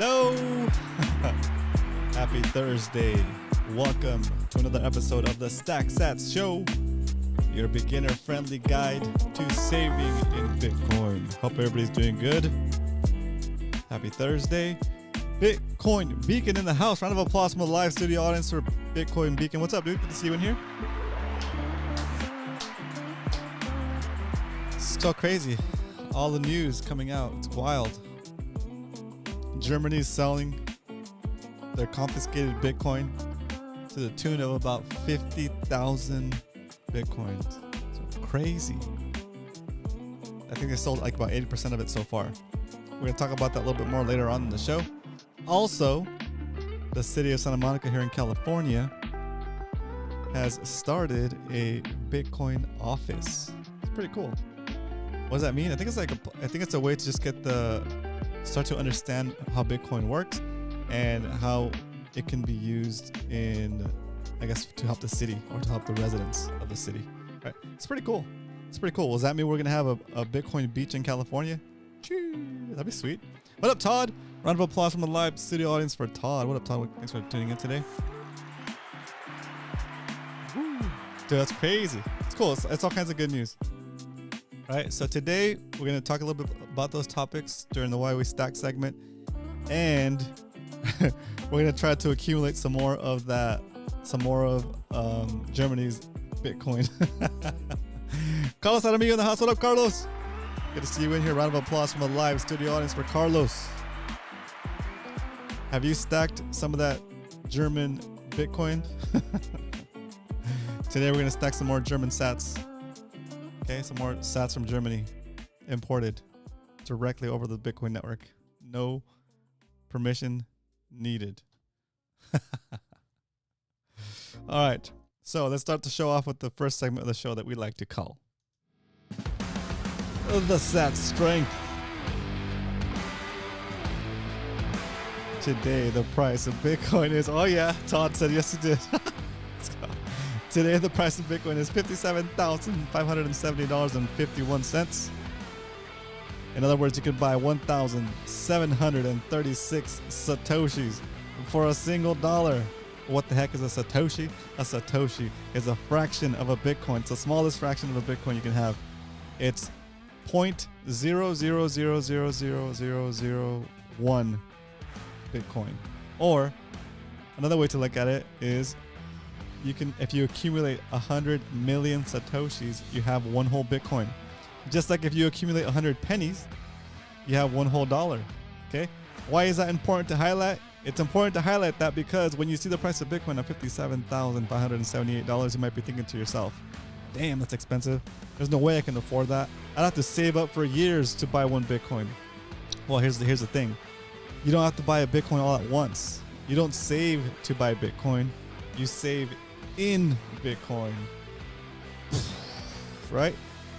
Hello. Happy Thursday. Welcome to another episode of the Stack Sats Show, your beginner-friendly guide to saving in Bitcoin. Hope everybody's doing good. Happy Thursday. Bitcoin Beacon in the house. Round of applause from the live studio audience for Bitcoin Beacon. What's up, dude? Good to see you in here. It's so crazy. All the news coming out. It's wild. Germany's selling their confiscated Bitcoin to the tune of about 50,000 Bitcoins. So crazy. I think they sold like about 80% of it so far. We're going to talk about that a little bit more later on in the show. Also, the city of Santa Monica here in California has started a Bitcoin office. It's pretty cool. What does that mean? I think it's a way to just start to understand how Bitcoin works and how it can be used in, I guess, to help the city or to help the residents of the city. Right? It's pretty cool. It's pretty cool. Does that mean we're going to have a Bitcoin beach in California? That'd be sweet. What up, Todd? Round of applause from the live studio audience for Todd. What up, Todd? Thanks for tuning in today. Woo. Dude, that's crazy. It's cool. It's all kinds of good news. All right, so today we're going to talk a little bit about those topics during the Why We Stack segment, and we're going to try to accumulate some more of Germany's Bitcoin. Carlos Aramillo in the house. What up, Carlos? Good to see you in here. Round of applause from the live studio audience for Carlos. Have you stacked some of that German Bitcoin? Today we're going to stack some more German sats. Okay, some more sats from Germany, imported directly over the Bitcoin network. No permission needed. All right, so let's start the show off with the first segment of the show that we like to call the Sat Strength. Today, the price of Bitcoin is, oh yeah, Todd said yes, he did. Let's go. Today, the price of Bitcoin is $57,570.51. In other words, you could buy 1,736 Satoshis for a single dollar. What the heck is a Satoshi? A Satoshi is a fraction of a Bitcoin. It's the smallest fraction of a Bitcoin you can have. It's 0.000000001 Bitcoin. Or another way to look at it is, if you accumulate 100 million Satoshis, you have one whole Bitcoin. Just like if you accumulate 100 pennies, you have one whole dollar. Okay? Why is that important to highlight? It's important to highlight that because when you see the price of Bitcoin at $57,578, you might be thinking to yourself, damn, that's expensive. There's no way I can afford that. I'd have to save up for years to buy one Bitcoin. Well, here's the thing. You don't have to buy a Bitcoin all at once. You don't save to buy Bitcoin. You save in Bitcoin, right?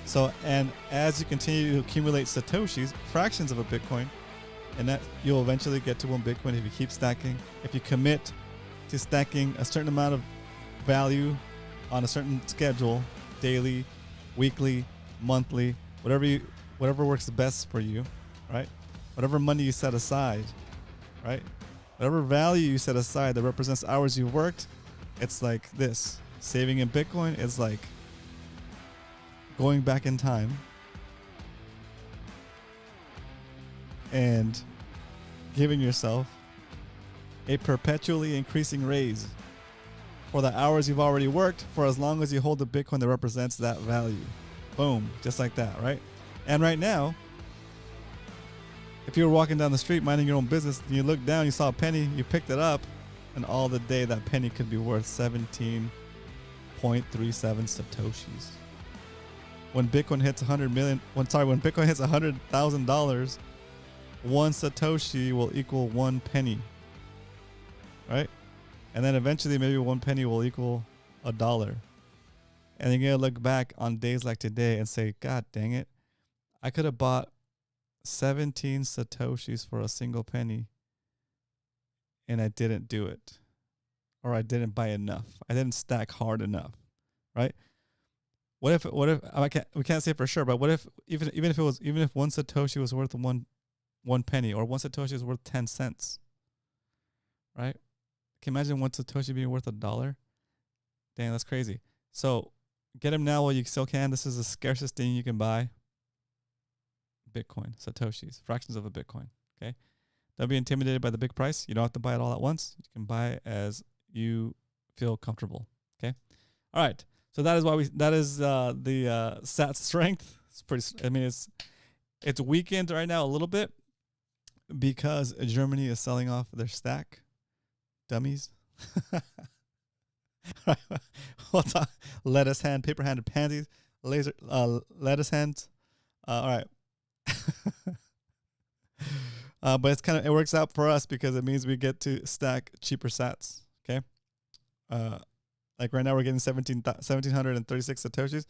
So, and as you continue to accumulate Satoshis, fractions of a Bitcoin, and that you'll eventually get to one Bitcoin if you keep stacking. If you commit to stacking a certain amount of value on a certain schedule, daily, weekly, monthly, whatever works best for you, right? Whatever money you set aside, right? Whatever value you set aside that represents hours you've worked, it's like this. Saving in Bitcoin is like going back in time and giving yourself a perpetually increasing raise for the hours you've already worked for as long as you hold the Bitcoin that represents that value. Boom. Just like that, right? And right now, if you were walking down the street minding your own business and you looked down, you saw a penny, you picked it up, and all the day that penny could be worth 17.37 Satoshis. When Bitcoin hits when Bitcoin hits $100,000, one Satoshi will equal one penny, right? And then eventually maybe one penny will equal $1. And you're going to look back on days like today and say, God dang it, I could have bought 17 Satoshis for a single penny and I didn't do it. Or I didn't buy enough. I didn't stack hard enough, right? What if we can't say for sure, but what if even if one Satoshi was worth one 1 penny, or 1 Satoshi is worth 10 cents. Right? Can you imagine 1 Satoshi being worth $1? Dang, that's crazy. So get them now while you still can. This is the scarcest thing you can buy. Bitcoin, Satoshis, fractions of a Bitcoin. Okay. Don't be intimidated by the big price. You don't have to buy it all at once. You can buy it as you feel comfortable. Okay. All right. So that is the SAT strength. It's pretty, I mean, it's weakened right now a little bit because Germany is selling off their stack. Dummies. We'll talk lettuce hand, paper handed pansies, lettuce hands. All right. But it works out for us because it means we get to stack cheaper sats. Okay. Like right now we're getting 1,736 Satoshis.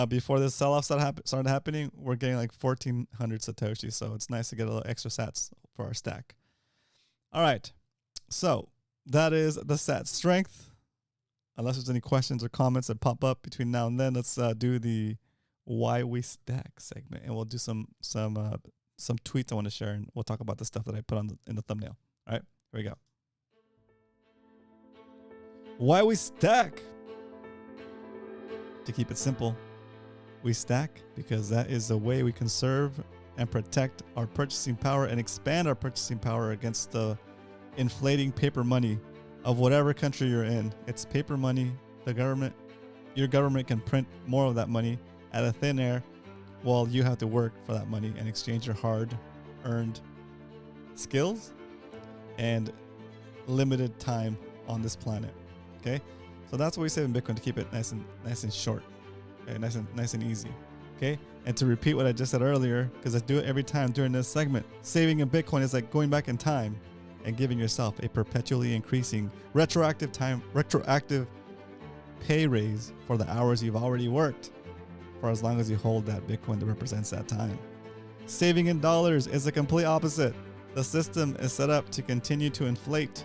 Before this sell-off started happening, we're getting like 1,400 Satoshis. So it's nice to get a little extra sats for our stack. All right. So that is the sat strength. Unless there's any questions or comments that pop up between now and then, let's do the why we stack segment, and we'll do some tweets I want to share, and we'll talk about the stuff that I put in the thumbnail. All right, here we go. Why we stack? To keep it simple, we stack because that is the way we conserve and protect our purchasing power and expand our purchasing power against the inflating paper money of whatever country you're in. It's paper money. Your government can print more of that money out of thin air while you have to work for that money and exchange your hard-earned skills and limited time on this planet. Okay, so that's what we save in Bitcoin, to keep it nice and short, okay? nice and easy. Okay, and to repeat what I just said earlier, because I do it every time during this segment, saving in Bitcoin is like going back in time and giving yourself a perpetually increasing retroactive pay raise for the hours you've already worked, for as long as you hold that Bitcoin that represents that time. Saving in dollars is the complete opposite. The system is set up to continue to inflate.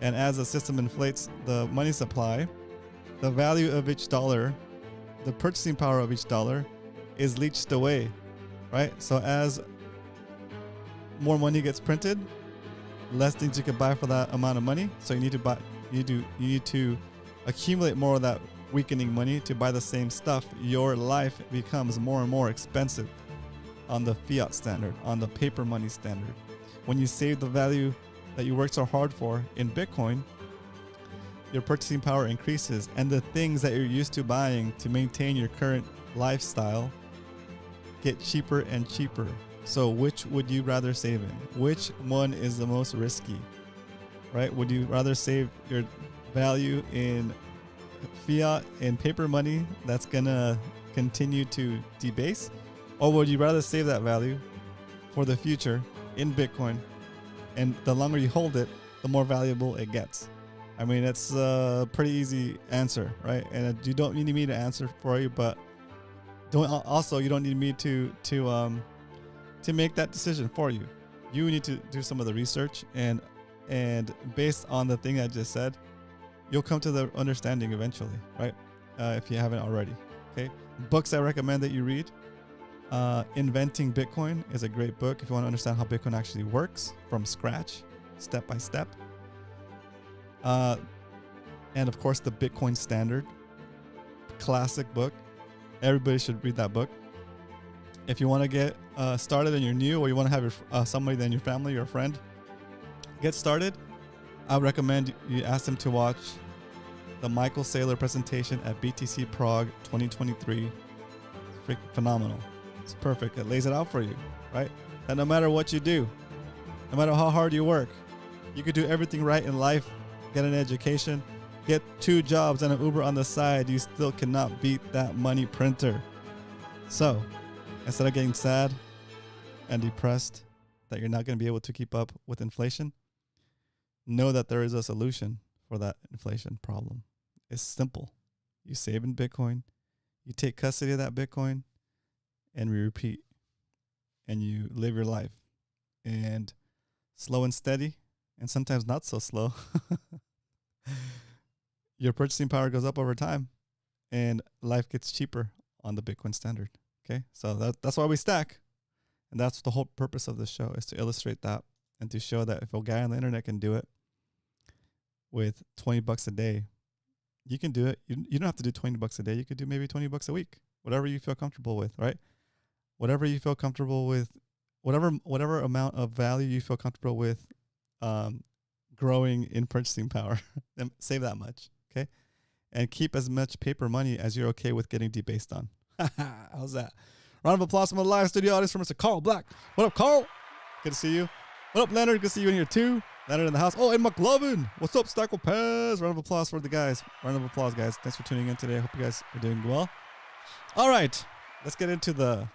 And as the system inflates the money supply, the value of each dollar, the purchasing power of each dollar is leached away, right? So as more money gets printed, less things you can buy for that amount of money. So you need to accumulate more of that weakening money to buy the same stuff. Your life becomes more and more expensive on the fiat standard, on the paper money standard. When you save the value that you worked so hard for in Bitcoin, your purchasing power increases, and the things that you're used to buying to maintain your current lifestyle get cheaper and cheaper. So which would you rather save in? Which one is the most risky, right? Would you rather save your value in fiat and paper money that's gonna continue to debase, or would you rather save that value for the future in Bitcoin, and the longer you hold it, the more valuable it gets? I mean, it's a pretty easy answer, right? And you don't need me to answer for you, but you don't need me to make that decision for you. You need to do some of the research, and based on the thing I just said, you'll come to the understanding eventually, right? If you haven't already. Okay. Books I recommend that you read. Inventing Bitcoin is a great book if you want to understand how Bitcoin actually works from scratch, step by step. And of course, the Bitcoin Standard, classic book. Everybody should read that book. If you want to get started and you're new, or you want to have somebody in your family or a friend get started, I would recommend you ask them to watch the Michael Saylor presentation at BTC Prague 2023. It's freaking phenomenal. It's perfect. It lays it out for you, right? That no matter what you do, no matter how hard you work, you could do everything right in life, get an education, get 2 jobs and an Uber on the side, you still cannot beat that money printer. So instead of getting sad and depressed that you're not going to be able to keep up with inflation, know that there is a solution for that inflation problem. It's simple. You save in Bitcoin, you take custody of that Bitcoin, and we repeat. And you live your life. And slow and steady, and sometimes not so slow, your purchasing power goes up over time, and life gets cheaper on the Bitcoin Standard. Okay, so that's why we stack. And that's the whole purpose of the show, is to illustrate that and to show that if a guy on the internet can do it with $20 a day, you can do it. You don't have to do $20 a day. You could do maybe $20 a week, whatever you feel comfortable with, right? Whatever you feel comfortable with, whatever amount of value you feel comfortable with, growing in purchasing power. Save that much, okay? And keep as much paper money as you're okay with getting debased on. How's that? Round of applause from the live studio audience for Mr. Carl Black. What up, Carl? Good to see you. What up, Leonard? Good to see you in here too. Leonard in the house. Oh, and McLovin. What's up, Stackle Paz? Round of applause for the guys. Round of applause, guys. Thanks for tuning in today. I hope you guys are doing well. All right, let's get into the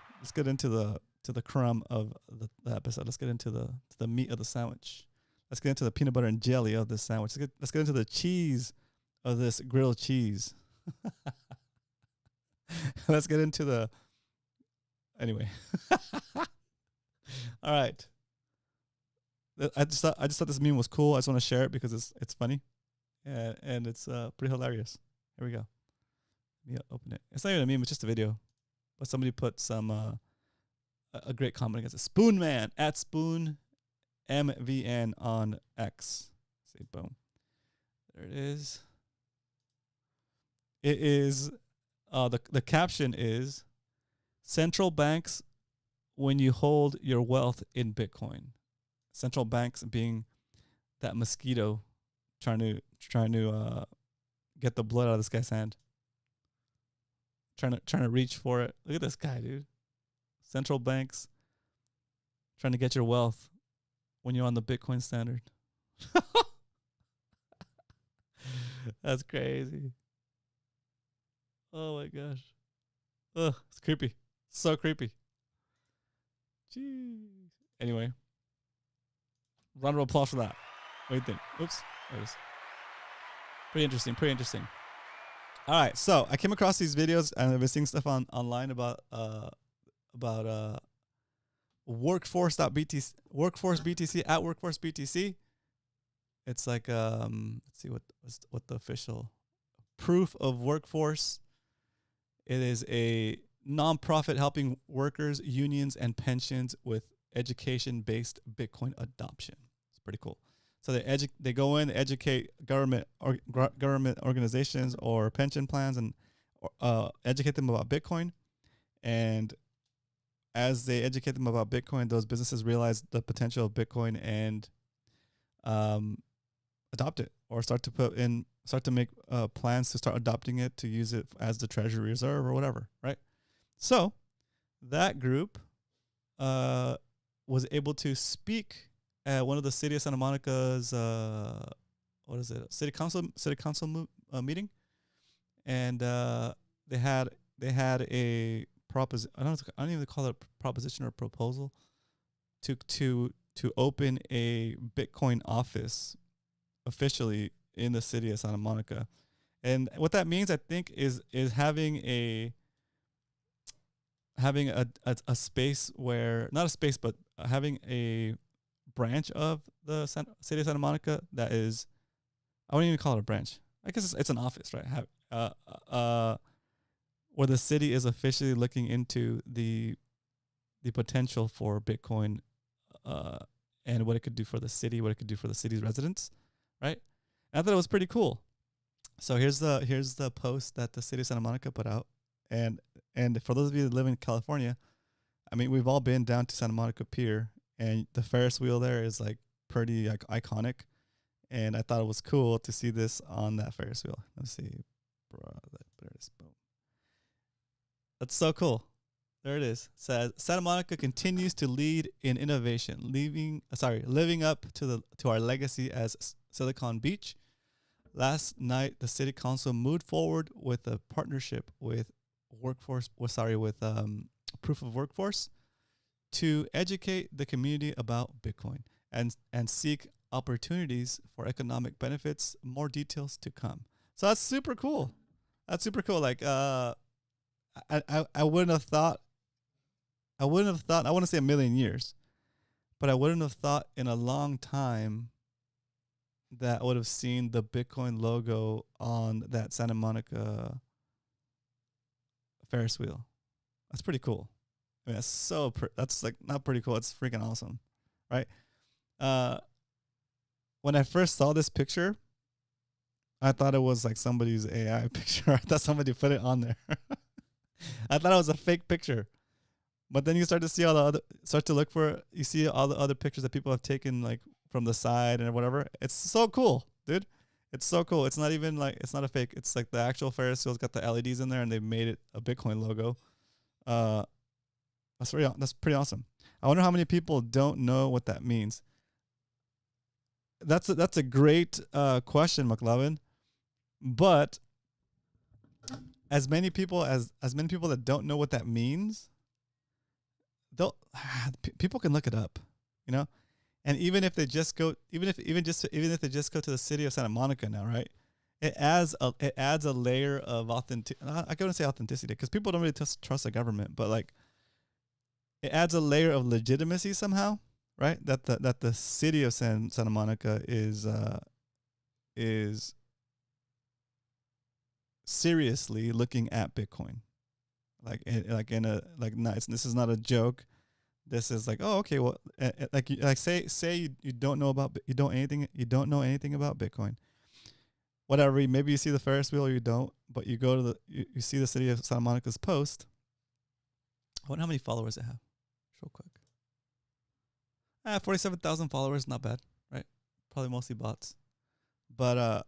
crumb of the episode. Let's get into the meat of the sandwich. Let's get into the peanut butter and jelly of this sandwich. Let's get into the cheese of this grilled cheese. Let's get into the anyway. All right. I just thought this meme was cool. I just want to share it because it's funny, and it's pretty hilarious. Here we go. Let me open it. It's not even a meme. It's just a video, but somebody put some a great comment against it. Spoon Man at Spoon MVN on X. Say boom. There it is. It is the caption is central banks when you hold your wealth in Bitcoin. Central banks being that mosquito trying to get the blood out of this guy's hand. Trying to reach for it. Look at this guy, dude. Central banks trying to get your wealth when you're on the Bitcoin standard. That's crazy. Oh my gosh. Ugh, it's creepy. So creepy. Jeez. Anyway. Round of applause for that. What do you think? Oops. There it is. Pretty interesting. All right. So I came across these videos and I've been seeing stuff online about workforce BTC at workforce BTC. It's like let's see what the official proof of workforce. It is a nonprofit helping workers, unions, and pensions with education-based Bitcoin adoption. It's pretty cool. So they go in, educate government organizations or pension plans, and educate them about Bitcoin. And as they educate them about Bitcoin, those businesses realize the potential of Bitcoin and adopt it, or start to make plans to start adopting it, to use it as the treasury reserve or whatever, right? So that group was able to speak at one of the city of Santa Monica's city council meeting, and they had a proposition. I don't even call it a proposition or a proposal to open a Bitcoin office officially in the city of Santa Monica. And what that means, I think, is having a space where, not a space, but having a branch of the city of Santa Monica that is, I wouldn't even call it a branch. I guess it's an office, right? Where the city is officially looking into the potential for Bitcoin, and what it could do for the city, what it could do for the city's residents, right? And I thought it was pretty cool. So here's the post that the city of Santa Monica put out, and for those of you that live in California, I mean, we've all been down to Santa Monica Pier, and the Ferris wheel there is like pretty iconic, and I thought it was cool to see this on that Ferris wheel. Let's see, there it is. Boom. That's so cool. There it is. It says Santa Monica continues to lead in innovation, living up to our legacy as Silicon Beach. Last night, the city council moved forward with a partnership with Proof of Workforce to educate the community about Bitcoin and seek opportunities for economic benefits. More details to come. So that's super cool. Like, I wouldn't have thought, I want to say a million years, but I wouldn't have thought in a long time that I would have seen the Bitcoin logo on that Santa Monica Ferris wheel. That's pretty cool. I mean, that's like not pretty cool. It's freaking awesome, right? When I first saw this picture, I thought it was like somebody's AI picture. I thought somebody put it on there. I thought it was a fake picture. But then you start to see you see all the other pictures that people have taken like from the side and whatever. It's so cool, dude. It's so cool. It's not even like, it's not a fake. It's like the actual Ferris wheel's got the LEDs in there and they made it a Bitcoin logo. That's pretty awesome. I wonder how many people don't know what that means. That's a great question, McLovin. But as many people that don't know what that means, people can look it up, you know. And even if they just go, even if they just go to the city of Santa Monica now, right? It adds a layer of authenticity. I couldn't say authenticity because people don't really trust the government, but like it adds a layer of legitimacy somehow, right? That the city of Santa Monica is seriously looking at Bitcoin, this is not a joke. This is like, oh, okay, well, say you don't know anything about Bitcoin, whatever. Maybe you see the Ferris wheel or you don't, but you go to you see the city of Santa Monica's post. I wonder how many followers it have, real quick. 47,000 followers, not bad, right? Probably mostly bots, but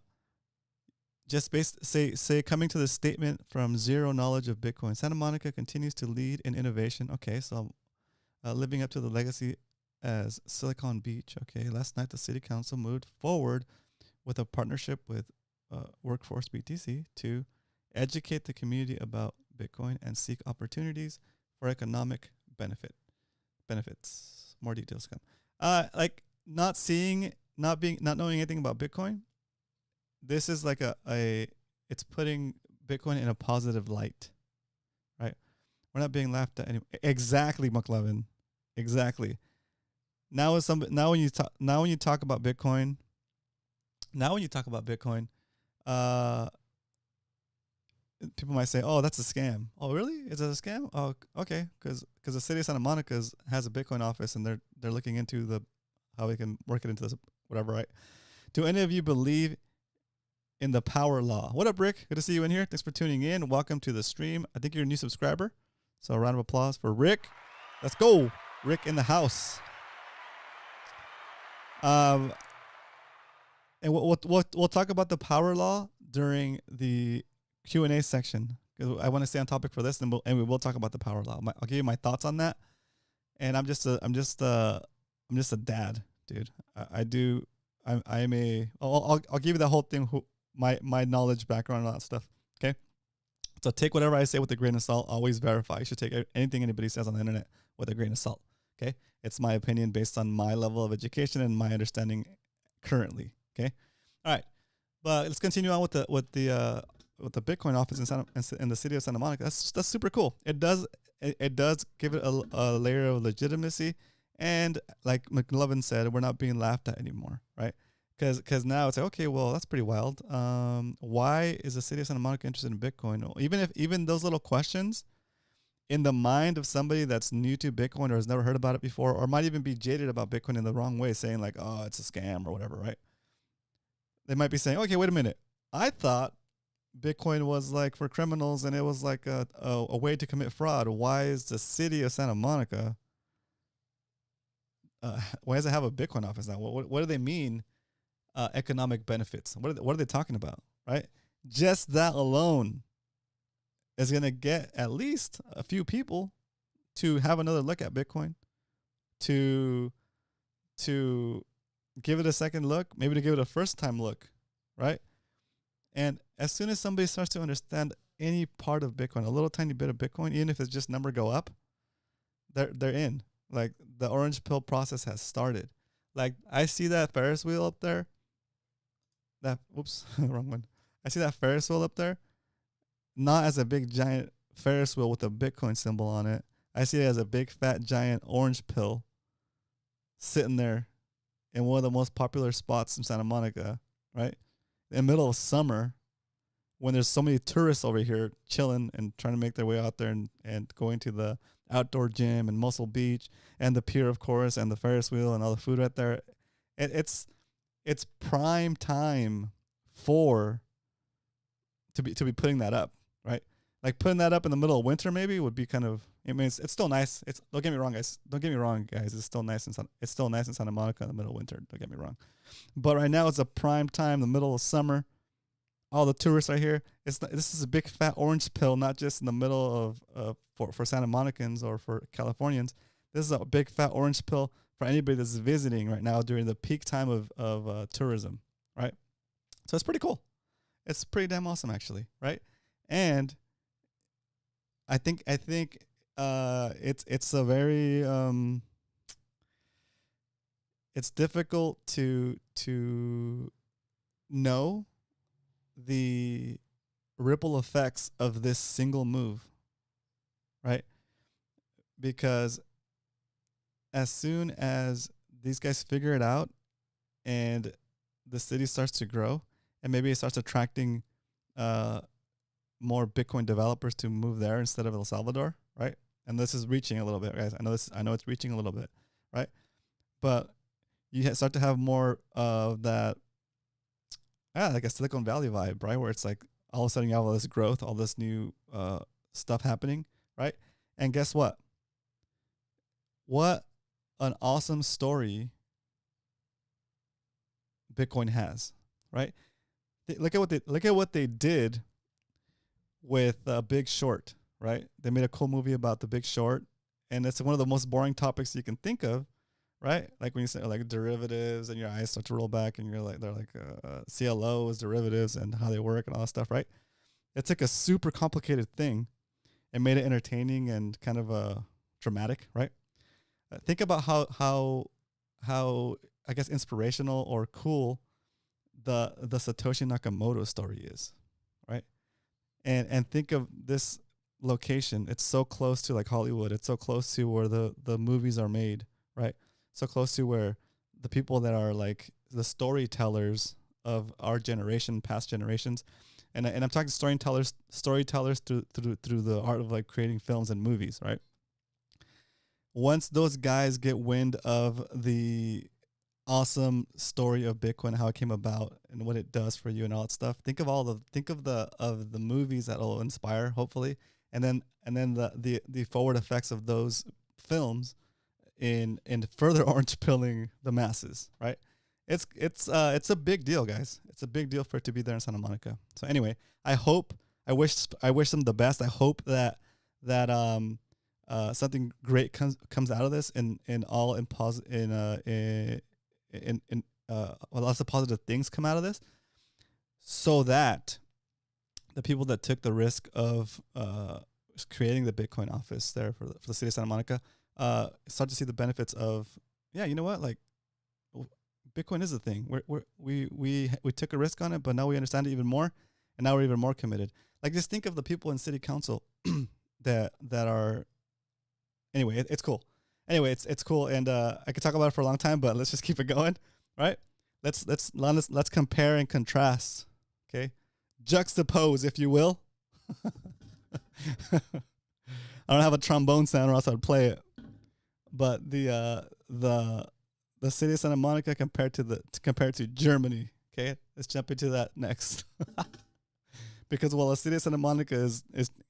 just say coming to the statement from zero knowledge of Bitcoin, Santa Monica continues to lead in innovation. Okay, so living up to the legacy as Silicon Beach. Okay, last night the city council moved forward with a partnership with Workforce BTC to educate the community about Bitcoin and seek opportunities for economic benefits. More details come. Like not knowing anything about Bitcoin. This is like it's putting Bitcoin in a positive light, right? We're not being laughed at anymore. Exactly, McLevin. Exactly. Now when you talk about Bitcoin, people might say, "Oh, that's a scam." Oh, really? Is it a scam? Oh, okay. Because the city of Santa Monica has a Bitcoin office, and they're looking into how we can work it into this whatever, right? Do any of you believe in the power law? What up, Rick? Good to see you in here. Thanks for tuning in. Welcome to the stream. I think you're a new subscriber, so a round of applause for Rick. Let's go, Rick in the house. And we'll talk about the power law during the Q&A section because I want to stay on topic for this, and we will talk about the power law. I'll give you my thoughts on that. And I'm just a dad, dude. I'll give you the whole thing. My knowledge, background, and all that stuff. Okay, so take whatever I say with a grain of salt. Always verify. You should take anything anybody says on the internet with a grain of salt. Okay, it's my opinion based on my level of education and my understanding currently. Okay, all right, but let's continue on with the Bitcoin office in the city of Santa Monica. That's super cool. It does give it a layer of legitimacy, and like McLovin said, we're not being laughed at anymore, right? Because now it's like, okay, well, that's pretty wild. Why is the city of Santa Monica interested in Bitcoin? Even those little questions in the mind of somebody that's new to Bitcoin or has never heard about it before, or might even be jaded about Bitcoin in the wrong way, saying like, oh, it's a scam or whatever, right? They might be saying, okay, wait a minute. I thought Bitcoin was like for criminals and it was like a way to commit fraud. Why is the city of Santa Monica, why does it have a Bitcoin office now? What do they mean? Economic benefits. What are they talking about, right? Just that alone is going to get at least a few people to have another look at Bitcoin, to give it a second look, maybe to give it a first time look, right? And as soon as somebody starts to understand any part of Bitcoin, a little tiny bit of Bitcoin, even if it's just number go up, they're in. Like the orange pill process has started. Like I see that Ferris wheel up there. Wrong one. I see that Ferris wheel up there, not as a big giant Ferris wheel with a Bitcoin symbol on it. I see it as a big fat giant orange pill sitting there in one of the most popular spots in Santa Monica, right? In the middle of summer, when there's so many tourists over here chilling and trying to make their way out there and going to the outdoor gym and Muscle Beach and the pier, of course, and the Ferris wheel and all the food right there. It's prime time for to be putting that up, right? Like putting that up in the middle of winter maybe would be kind of. I mean, it's still nice. Don't get me wrong, guys. Don't get me wrong, guys. It's still nice in Santa Monica in the middle of winter. Don't get me wrong, but right now it's a prime time, the middle of summer. All the tourists are here. This is a big fat orange pill, not just in the middle of for Santa Monicans or for Californians. This is a big fat orange pill for anybody that's visiting right now during the peak time of tourism, right? So it's pretty cool. It's pretty damn awesome, actually, right? And I think it's a very it's difficult to know the ripple effects of this single move, right? Because as soon as these guys figure it out and the city starts to grow and maybe it starts attracting more Bitcoin developers to move there instead of El Salvador, right? And this is reaching a little bit, guys. I know it's reaching a little bit, right? But you start to have more of that, like a Silicon Valley vibe, right? Where it's like all of a sudden you have all this growth, all this new stuff happening, right? And guess what? What an awesome story Bitcoin has, right? Look at what they did with Big Short, right? They made a cool movie about the Big Short, and it's one of the most boring topics you can think of, right? Like when you say like derivatives, and your eyes start to roll back, and they're like CLOs, derivatives, and how they work and all that stuff, right? It's like a super complicated thing, and made it entertaining and kind of dramatic, right? Think about how I guess inspirational or cool the Satoshi Nakamoto story is, right? And think of this location. It's so close to like Hollywood. It's so close to where the movies are made, right? So close to where the people that are like the storytellers of our generation, past generations, and I'm talking storytellers through the art of like creating films and movies, right? Once those guys get wind of the awesome story of Bitcoin, how it came about and what it does for you and all that stuff, think of the movies that will inspire, hopefully, and then the forward effects of those films in further orange pilling the masses, right? It's a big deal, guys. It's a big deal for it to be there in Santa Monica. So anyway, I wish them the best. I hope that something great comes out of this and lots of positive things come out of this, so that the people that took the risk of creating the Bitcoin office there for the city of Santa Monica start to see the benefits of, yeah, you know what, like Bitcoin is a thing. We took a risk on it, but now we understand it even more, and now we're even more committed. Like just think of the people in city council that are. Anyway, it's cool. Anyway, it's cool, and I could talk about it for a long time, but let's just keep it going, right? Let's compare and contrast, okay? Juxtapose, if you will. I don't have a trombone sound, or else I'd play it. But the city of Santa Monica compared to Germany, okay? Let's jump into that next. Because while the city of Santa Monica is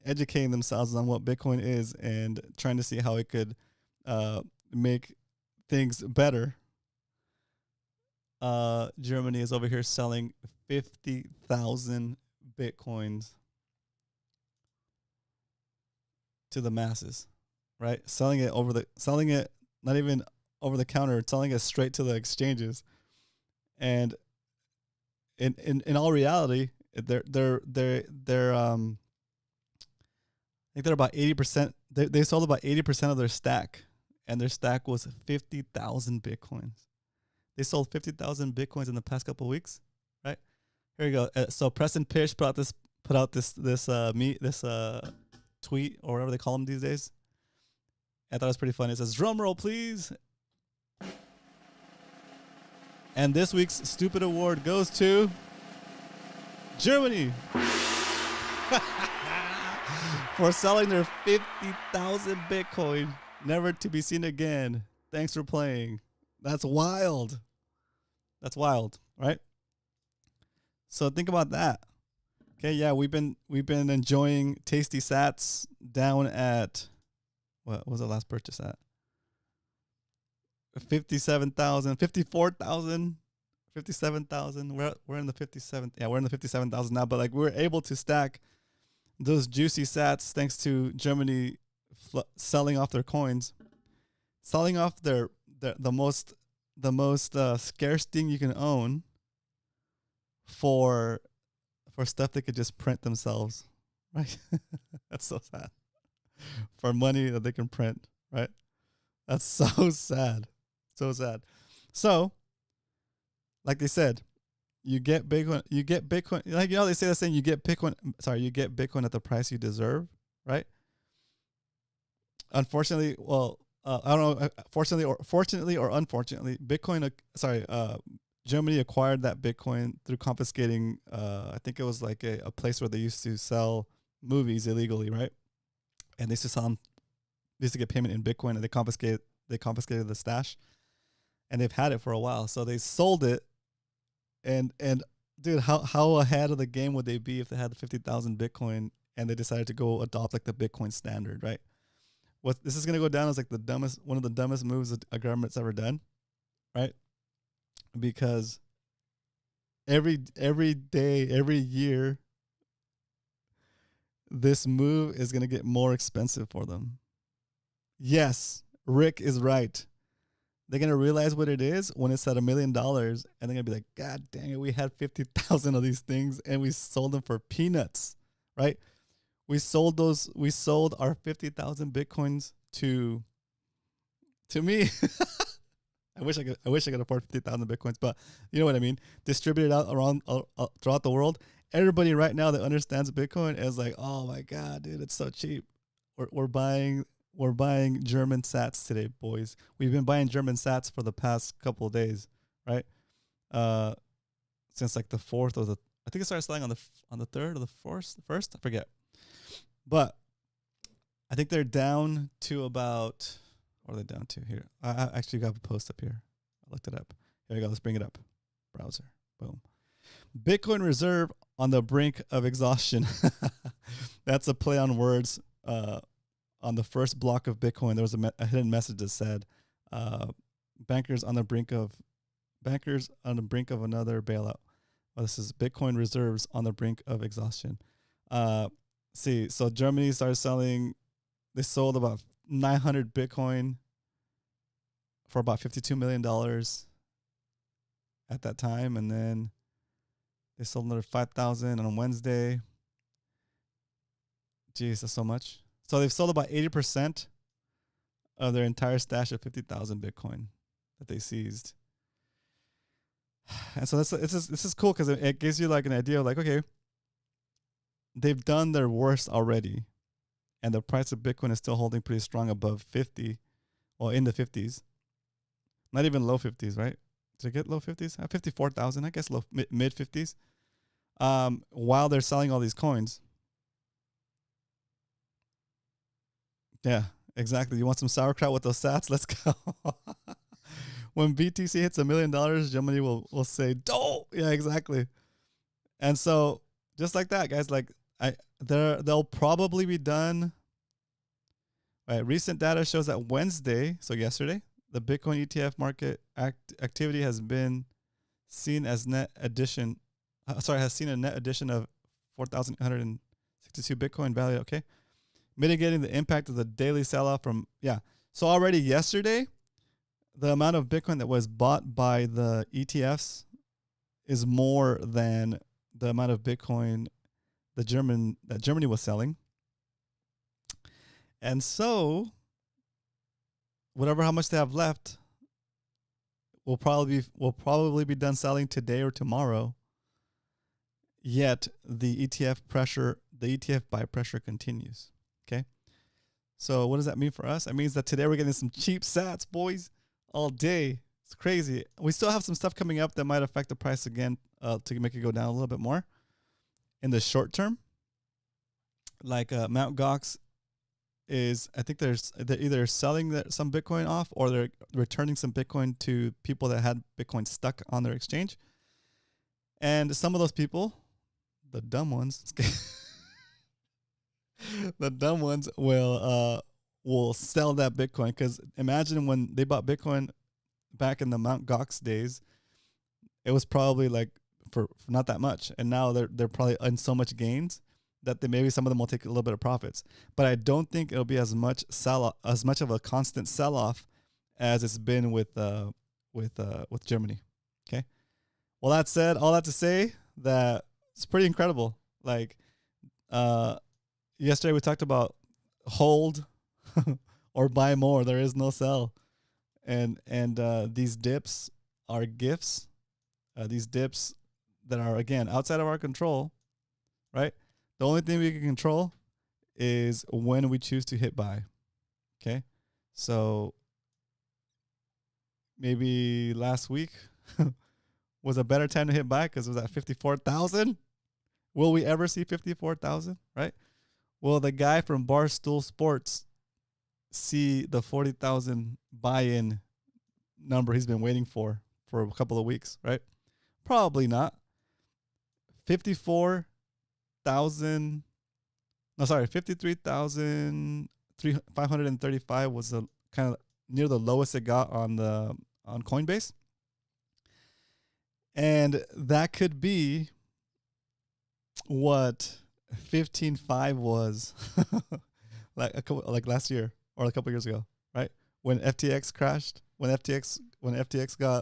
educating themselves on what Bitcoin is and trying to see how it could make things better, Germany is over here selling 50,000 Bitcoins to the masses, right? Selling it not even over the counter, selling it straight to the exchanges. And in all reality, they're I think they're about 80%. They sold about 80% of their stack, and their stack was 50,000 Bitcoins. They sold 50,000 Bitcoins in the past couple of weeks, right? Here you go. So Preston Pish put out this tweet, or whatever they call them these days. I thought it was pretty funny. It says, "Drum roll, please." And this week's stupid award goes to Germany. for selling their 50,000 Bitcoin, never to be seen again. Thanks for playing. That's wild. That's wild, right? So think about that. Okay, yeah, we've been enjoying tasty sats down at what was the last purchase at? 57,000, 54,000, 57,000. We're in the 57. Yeah, we're in the 57,000 now. But like we're able to stack those juicy sats thanks to Germany selling off their coins, selling off the most scarce thing you can own for stuff they could just print themselves, right? That's so sad. For money that they can print, right? That's so sad. So sad. So, like they said, you get Bitcoin, like, you know, they say the saying, you get Bitcoin at the price you deserve, right? Unfortunately, well, I don't know, fortunately or unfortunately, Germany acquired that Bitcoin through confiscating, I think it was like a place where they used to sell movies illegally, right? And they used to sell them, they used to get payment in Bitcoin, and they confiscated the stash, and they've had it for a while. So they sold it, and dude, how ahead of the game would they be if they had 50,000 Bitcoin and they decided to go adopt like the Bitcoin standard, right? This is gonna go down as like one of the dumbest moves a government's ever done, right? Because every day, every year, this move is gonna get more expensive for them. Yes, Rick is right. They're gonna realize what it is when it's at $1 million, and they're gonna be like, "God dang it, we had 50,000 of these things, and we sold them for peanuts." Right? We sold our 50,000 Bitcoins to me. I wish I could afford 50,000 Bitcoins, but you know what I mean. Distribute it out around throughout the world. Everybody right now that understands Bitcoin is like, "Oh my God, dude, it's so cheap." We're buying German sats today, boys. We've been buying German sats for the past couple of days, right? Since like the 4th or I think it started selling on the 3rd or the 1st, I forget. But I think they're down to about, what are they down to here? I actually got a post up here. I looked it up. Here we go. Let's bring it up. Browser. Boom. Bitcoin reserve on the brink of exhaustion. That's a play on words. On the first block of Bitcoin, there was a hidden message that said, "Bankers on the brink of another bailout." Well, this is Bitcoin reserves on the brink of exhaustion. So Germany started selling. They sold about 900 Bitcoin for about $52 million at that time, and then they sold another 5,000 on Wednesday. Jeez, that's so much. So they've sold about 80% of their entire stash of 50,000 Bitcoin that they seized. And so this is cool because it gives you like an idea of like, okay, they've done their worst already, and the price of Bitcoin is still holding pretty strong above 50, or in the 50s. Not even low 50s, right? Did I get low 50s? 54,000, I guess mid 50s. While they're selling all these coins. Yeah, exactly. You want some sauerkraut with those sats? Let's go. When BTC hits $1 million, Germany will say, "Doh!" Yeah, exactly. And so, just like that, guys, like they'll probably be done. Right. Recent data shows that Wednesday, so yesterday, the Bitcoin ETF market activity has been seen as has seen a net addition of 4,862 Bitcoin value. Okay. Mitigating the impact of the daily sell-off from, So already yesterday, the amount of Bitcoin that was bought by the ETFs is more than the amount of Bitcoin that Germany was selling. And so, how much they have left will probably be done selling today or tomorrow. Yet the ETF buy pressure continues. Okay. So what does that mean for us? It means that today we're getting some cheap sats, boys, all day. It's crazy. We still have some stuff coming up that might affect the price again, to make it go down a little bit more in the short term. Like Mount Gox is, I think they're either selling some Bitcoin off, or they're returning some Bitcoin to people that had Bitcoin stuck on their exchange. And some of those people, the dumb ones, the dumb ones will sell that Bitcoin, because imagine when they bought Bitcoin back in the Mount Gox days, it was probably like for not that much, and now they're probably in so much gains that maybe some of them will take a little bit of profits. But I don't think it'll be as much of a constant sell off as it's been with Germany. Okay. Well, that said, all that to say that it's pretty incredible. Like yesterday we talked about hold or buy more. There is no sell, and these dips are gifts. These dips that are, again, outside of our control, right? The only thing we can control is when we choose to hit buy. Okay. So maybe last week was a better time to hit buy because it was at 54,000. Will we ever see 54,000? Right? Will the guy from Barstool Sports see the 40,000 buy-in number he's been waiting for a couple of weeks? Right? Probably not. 53,535 was the kind of near the lowest it got on Coinbase. And that could be what 15.5 was like last year or a couple years ago, right? When FTX crashed, when FTX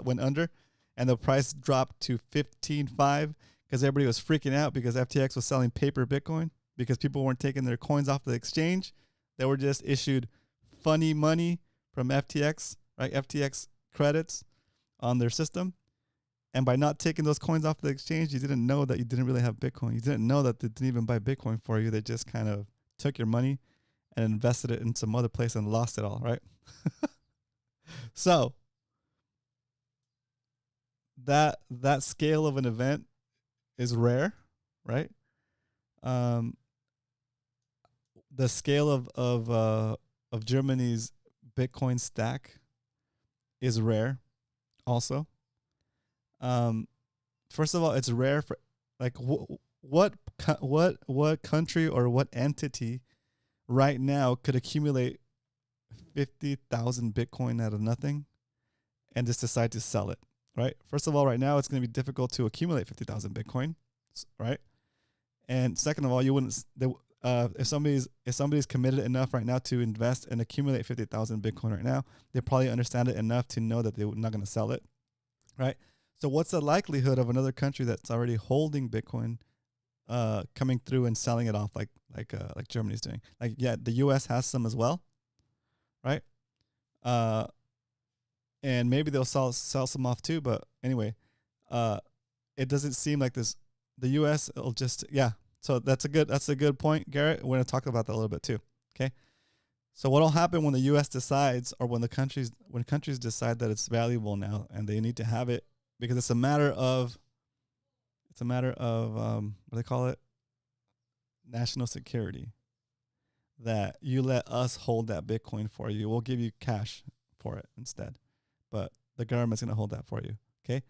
went under, and the price dropped to 15.5 because everybody was freaking out because FTX was selling paper Bitcoin because people weren't taking their coins off the exchange. They were just issued funny money from FTX, right? FTX credits on their system. And by not taking those coins off the exchange, you didn't know that you didn't really have Bitcoin. You didn't know that they didn't even buy Bitcoin for you. They just kind of took your money and invested it in some other place and lost it all, right? So that scale of an event is rare, right? The scale of Germany's Bitcoin stack is rare also. First of all, it's rare for like what country or what entity right now could accumulate 50,000 Bitcoin out of nothing and just decide to sell it, right? First of all, right now it's going to be difficult to accumulate 50,000 Bitcoin, right? And second of all, you wouldn't if somebody's committed enough right now to invest and accumulate 50,000 Bitcoin right now, they probably understand it enough to know that they're not going to sell it, right? So what's the likelihood of another country that's already holding Bitcoin coming through and selling it off like Germany's doing? Like, yeah, the US has some as well, right? And maybe they'll sell some off too, but anyway, it doesn't seem like this. The US will just, yeah. So that's a good point, Garrett. We're going to talk about that a little bit too. Okay. So what'll happen when the US decides, or when countries decide that it's valuable now and they need to have it, because it's a matter of what do they call it? National security. That you let us hold that Bitcoin for you. We'll give you cash for it instead. But the government's going to hold that for you. Okay.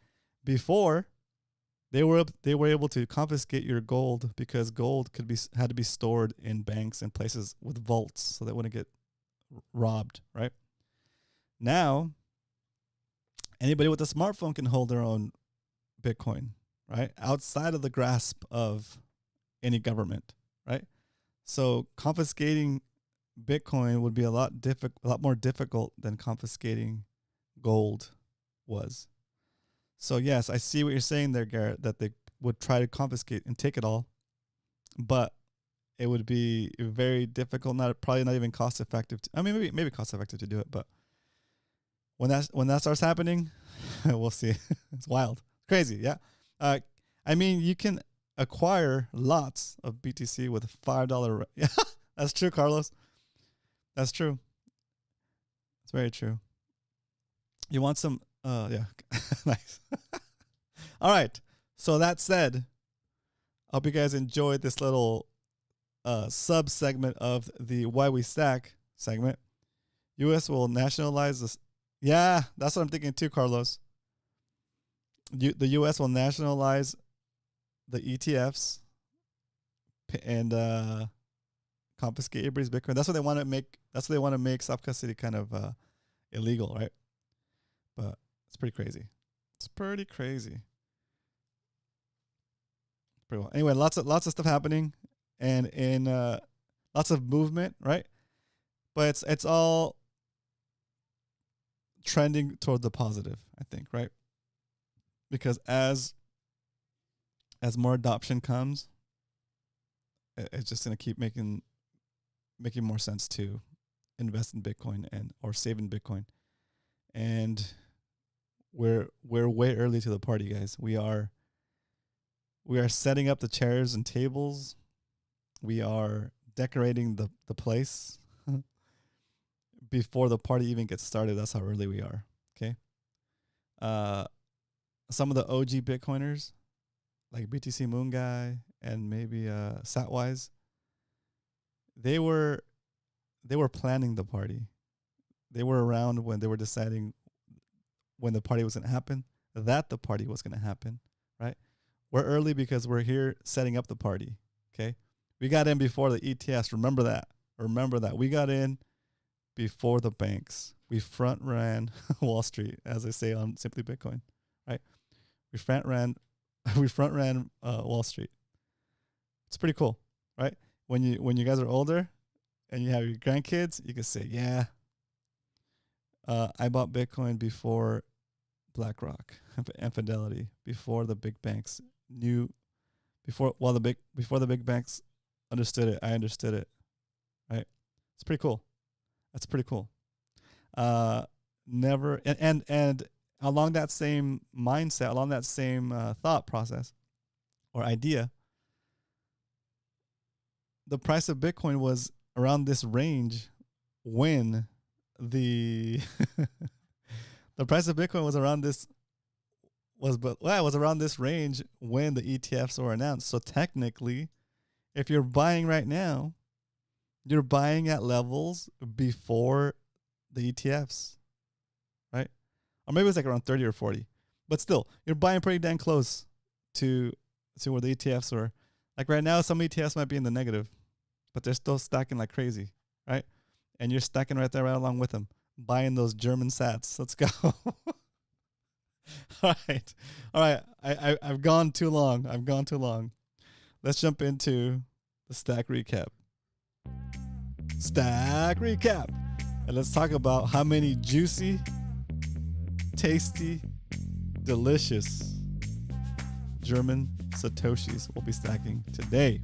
Before, they were able to confiscate your gold because gold had to be stored in banks and places with vaults so that it wouldn't get robbed, right? Now, anybody with a smartphone can hold their own Bitcoin, right? Outside of the grasp of any government, right? So confiscating Bitcoin would be a lot more difficult than confiscating gold was. So yes, I see what you're saying there, Garrett, that they would try to confiscate and take it all, but it would be very difficult, probably not even cost effective. I mean, maybe cost effective to do it, but when that starts happening, we'll see. It's wild, crazy, yeah. I mean, you can acquire lots of BTC with $5. Yeah, that's true, Carlos. That's true. It's very true. You want some? Yeah, nice. All right. So that said, I hope you guys enjoyed this little sub segment of the Why We Stack segment. U.S. will nationalize this. Yeah, that's what I'm thinking too, Carlos. The U.S. will nationalize the ETFs and confiscate everybody's Bitcoin. That's what they want to make. That's what they want to make self-custody kind of illegal, right? But it's pretty crazy. It's pretty crazy. Pretty well. Anyway, lots of stuff happening, and in lots of movement, right? But it's all trending toward the positive, I think, right? Because as more adoption comes, it's just gonna keep making more sense to invest in Bitcoin or save in Bitcoin. And we're way early to the party, guys. We are setting up the chairs and tables. We are decorating the place before the party even gets started. That's how early we are. Okay. Some of the OG Bitcoiners, like BTC Moon Guy and maybe Satwise, they were planning the party. They were around when they were deciding when the party was going to happen, that the party was going to happen, right? We're early because we're here setting up the party, okay? We got in before the ETFs. Remember that. We got in before the banks. We front ran Wall Street, as I say on Simply Bitcoin, right? We front ran Wall Street. It's pretty cool, right? When you guys are older and you have your grandkids, you can say, yeah, I bought Bitcoin before BlackRock and Fidelity, before the big banks before the big banks understood it. I understood it, right? It's pretty cool. That's pretty cool. Never and along that same mindset, along that same thought process or idea, the price of Bitcoin was around this range when the the price of Bitcoin was around this range when the ETFs were announced. So technically, if you're buying right now, you're buying at levels before the ETFs, right? Or maybe it's like around 30 or 40. But still, you're buying pretty damn close to where the ETFs were. Like right now, some ETFs might be in the negative, but they're still stacking like crazy, right? And you're stacking right there right along with them, buying those German sats. Let's go. All right. I've gone too long. Let's jump into the stack recap. And let's talk about how many juicy, tasty, delicious German Satoshis we'll be stacking today.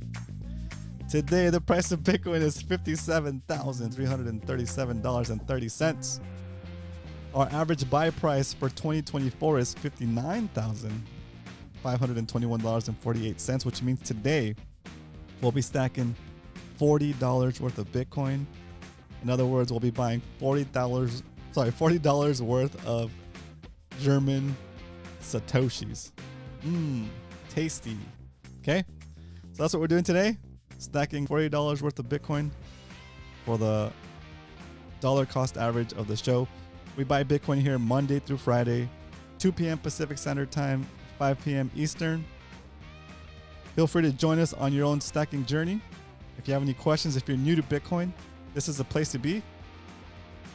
Today, the price of Bitcoin is $57,337.30. Our average buy price for 2024 is $59,521.48, which means today we'll be stacking $40 worth of Bitcoin. In other words, we'll be buying $40 worth of German Satoshis. Tasty. Okay? So that's what we're doing today. Stacking $40 worth of Bitcoin for the dollar cost average of the show. We buy Bitcoin here Monday through Friday, 2 p.m. Pacific Standard Time, 5 p.m. Eastern. Feel free to join us on your own stacking journey. If you have any questions, if you're new to Bitcoin, this is the place to be.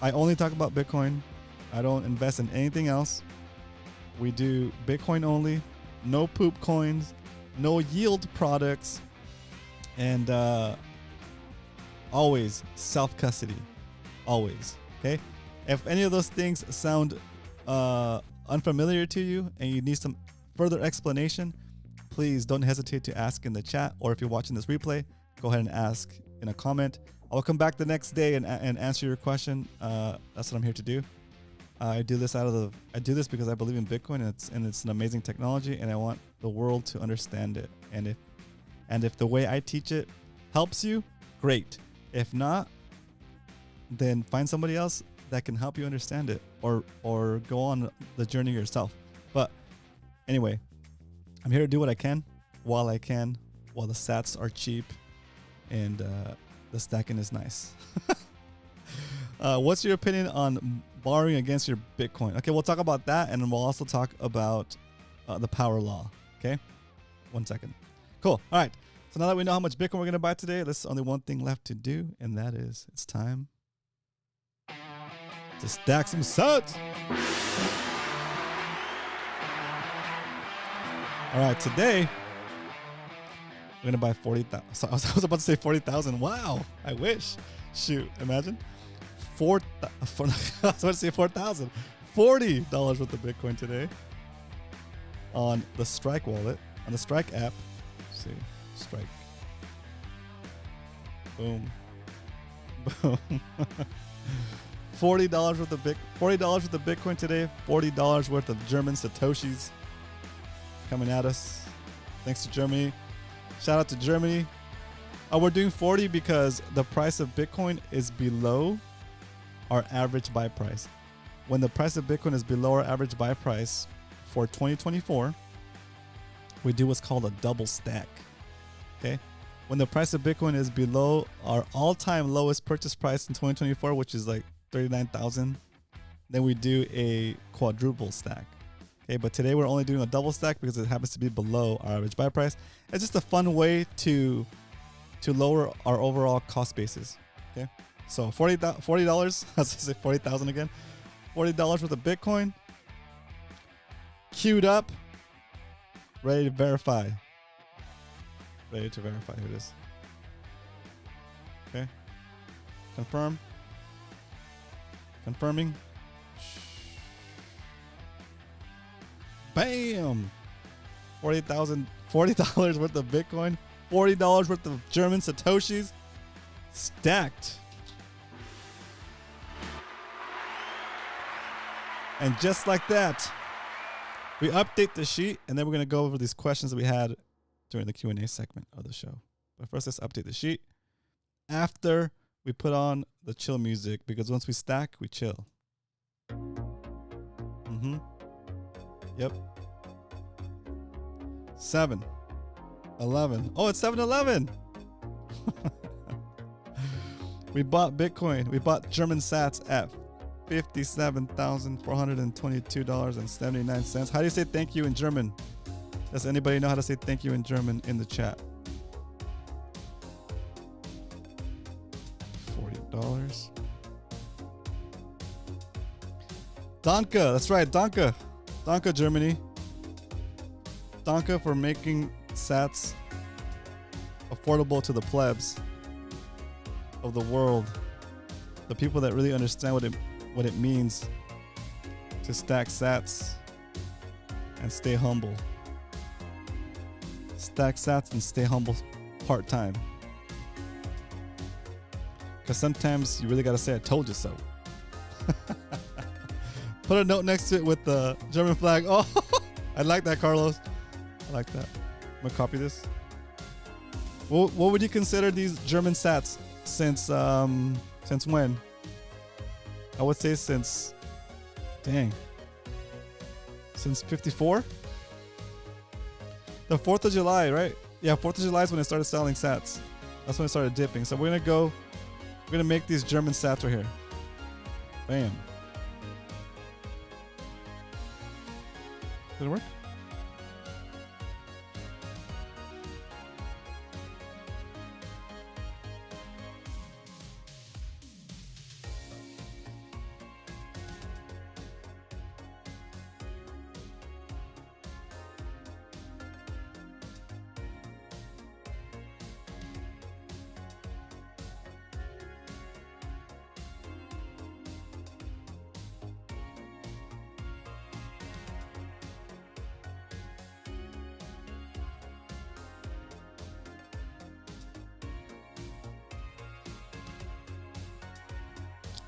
I only talk about Bitcoin. I don't invest in anything else. We do Bitcoin only, no poop coins, no yield products, and always self-custody. Always. Okay? If any of those things sound unfamiliar to you and you need some further explanation, please don't hesitate to ask in the chat, or if you're watching this replay, go ahead and ask in a comment. I'll come back the next day and answer your question. That's what I'm here to do. I do this because I believe in Bitcoin, and it's an amazing technology, and I want the world to understand it. And if the way I teach it helps you, great. If not, then find somebody else that can help you understand it, or go on the journey yourself. But anyway, I'm here to do what I can while the sats are cheap, and the stacking is nice. What's your opinion on borrowing against your Bitcoin? Okay, we'll talk about that, and then we'll also talk about the power law. Okay, 1 second. Cool. All right. So now that we know how much Bitcoin we're going to buy today, there's only one thing left to do, and that is it's time to stack some sats. All right, today we're going to buy 40,000. So I was about to say 40,000. Wow. I wish. Shoot. Imagine. I was about to say 4,000. $40 worth of Bitcoin today on the Strike wallet, on the Strike app. Let's see. Strike. Boom. Boom. $40 worth of Bitcoin today. $40 worth of German Satoshis coming at us. Thanks to Germany. Shout out to Germany. Oh, we're doing 40 because the price of Bitcoin is below our average buy price. When the price of Bitcoin is below our average buy price for 2024, we do what's called a double stack. Okay? When the price of Bitcoin is below our all-time lowest purchase price in 2024, which is like 39,000, then we do a quadruple stack. Okay, but today we're only doing a double stack because it happens to be below our average buy price. It's just a fun way to lower our overall cost basis. Okay, so $40. I was gonna say 40,000 again. $40 worth of Bitcoin. Queued up. Ready to verify. Ready to verify. Here it is. Okay. Confirm. Confirming. Bam! $40 worth of Bitcoin. $40 worth of German Satoshis. Stacked. And just like that, we update the sheet, and then we're going to go over these questions that we had during the Q&A segment of the show. But first, let's update the sheet. After we put on the chill music, because once we stack, we chill. Yep. 7-11. Oh, it's 7-11. We bought Bitcoin. We bought German sats at $57,422.79. How do you say thank you in German? Does anybody know how to say thank you in German in the chat? $40. Danke. That's right. Danke. Danke, Germany. Danke for making sats affordable to the plebs of the world. The people that really understand what it means to stack sats and stay humble. Stack sats and stay humble part-time. Because sometimes you really got to say, I told you so. Put a note next to it with the German flag. Oh, I like that, Carlos. I like that. I'm going to copy this. What would you consider these German sats since when? I would say since 54? The 4th of July, right? Yeah, 4th of July is when I started selling sats. That's when I started dipping. So we're going to make these German sats right here. Bam. Did it work?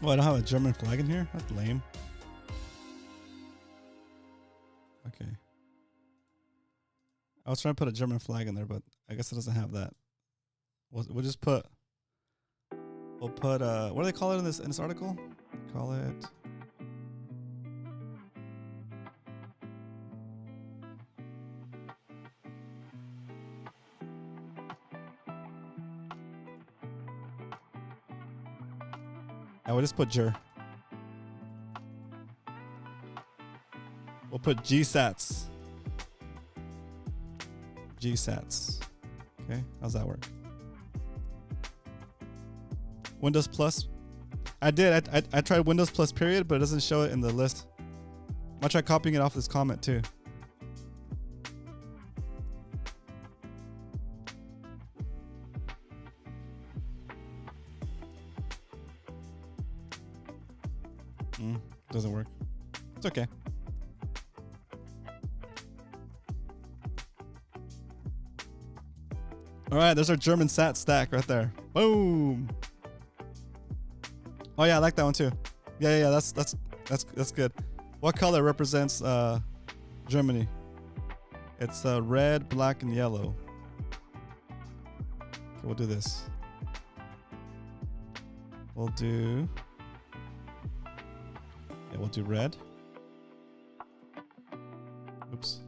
Oh, I don't have a German flag in here? That's lame. Okay. I was trying to put a German flag in there, but I guess it doesn't have that. We'll just put... We'll put... what do they call it in this article? Call it... I will just put Ger. We'll put GSATs. GSATs. Okay, how's that work? Windows Plus. I did. I tried Windows Plus period, but it doesn't show it in the list. I'm gonna try copying it off this comment too. Doesn't work. It's okay. All right, there's our German sat stack right there. Boom. Oh yeah, I like that one too. Yeah. That's good. What color represents Germany? It's red, black, and yellow. Okay, we'll do this. We'll do red. Oops.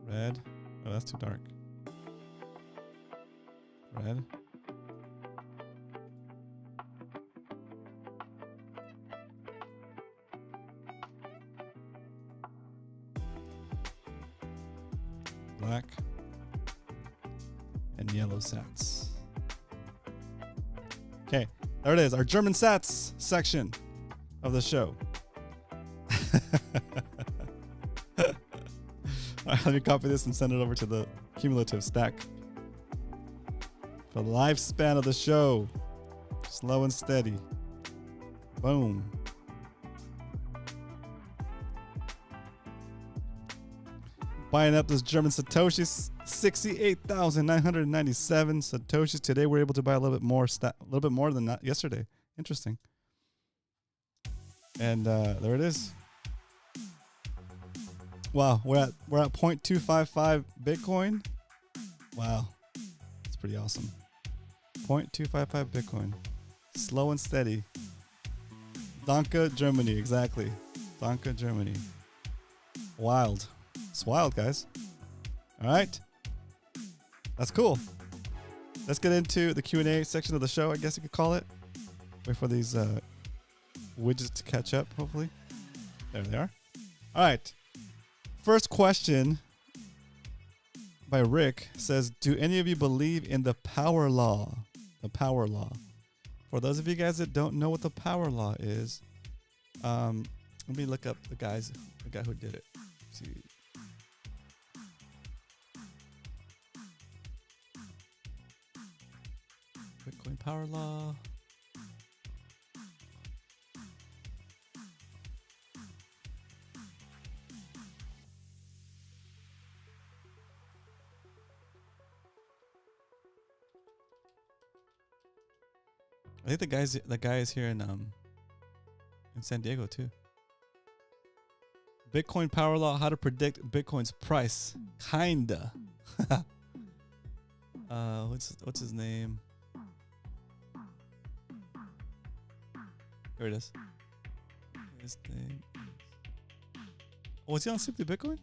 Red. Oh, that's too dark. Red. Black. And yellow sats. Okay, there it is, our German sats section of the show. All right, let me copy this and send it over to the cumulative stack. For the lifespan of the show, slow and steady. Boom. Buying up this German Satoshis, 68,997 Satoshis. Today we're able to buy a little bit more than that yesterday. Interesting. And there it is. Wow, we're at 0.255 Bitcoin. Wow, that's pretty awesome. 0.255 Bitcoin, slow and steady. Danke, Germany, exactly. Danke, Germany. Wild. It's wild, guys. All right, that's cool. Let's get into the Q&A section of the show, I guess you could call it. Wait for these widgets to catch up, hopefully. There they are. All right. First question by Rick says, do any of you believe in the power law? The power law. For those of you guys that don't know what the power law is, let me look up the guy who did it. Let's see. Bitcoin power law. I think the guy is here in San Diego too. Bitcoin power law, how to predict Bitcoin's price. Kinda. What's his name? Here it is. His name is... Oh, is he on Simply Bitcoin?